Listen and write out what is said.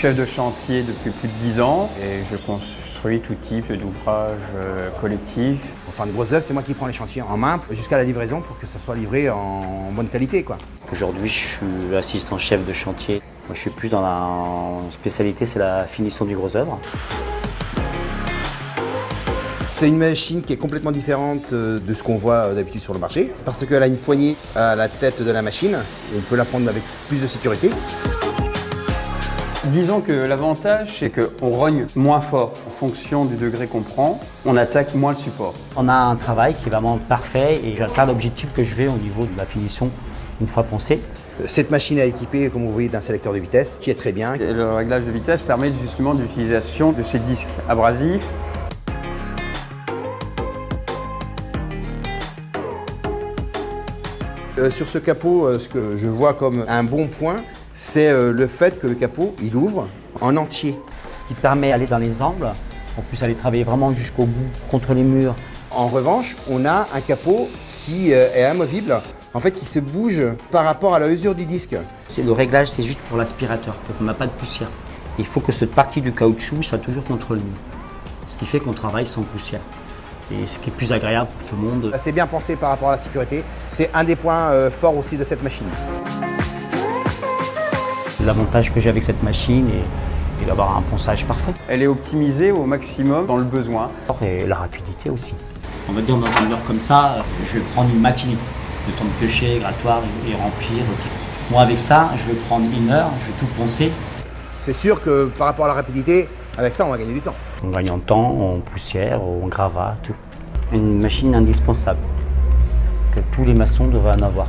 chef de chantier depuis plus de 10 ans et je construis tout type d'ouvrages collectifs. Pour faire de grosses œuvres, c'est moi qui prends les chantiers en main jusqu'à la livraison pour que ça soit livré en bonne qualité, quoi. Aujourd'hui, je suis assistant chef de chantier. Moi, je suis plus dans la spécialité, c'est la finition du gros œuvre. C'est une machine qui est complètement différente de ce qu'on voit d'habitude sur le marché parce qu'elle a une poignée à la tête de la machine et on peut la prendre avec plus de sécurité. Disons que l'avantage, c'est qu'on rogne moins fort en fonction du degré qu'on prend, on attaque moins le support. On a un travail qui est vraiment parfait et j'atteins l'objectif que je vais au niveau de la finition une fois poncée. Cette machine est équipée, comme vous voyez, d'un sélecteur de vitesse qui est très bien. Et le réglage de vitesse permet justement l'utilisation de ces disques abrasifs. Sur ce capot, ce que je vois comme un bon point, c'est le fait que le capot, il ouvre en entier. Ce qui permet d'aller dans les angles, on puisse aller travailler vraiment jusqu'au bout, contre les murs. En revanche, on a un capot qui est amovible, en fait qui se bouge par rapport à la usure du disque. Le réglage, c'est juste pour l'aspirateur, pour qu'on n'a pas de poussière. Il faut que cette partie du caoutchouc soit toujours contre le mur, ce qui fait qu'on travaille sans poussière. Et ce qui est plus agréable pour tout le monde. C'est bien pensé par rapport à la sécurité. C'est un des points forts aussi de cette machine. L'avantage que j'ai avec cette machine est d'avoir un ponçage parfait. Elle est optimisée au maximum dans le besoin. Et la rapidité aussi. On va dire dans un mur comme ça, je vais prendre une matinée. Le temps de piocher, grattoir et remplir. Moi avec ça, je vais prendre 1 heure, je vais tout poncer. C'est sûr que par rapport à la rapidité, avec ça on va gagner du temps. On gagne en temps, en poussière, en gravat, tout. Une machine indispensable que tous les maçons devraient en avoir.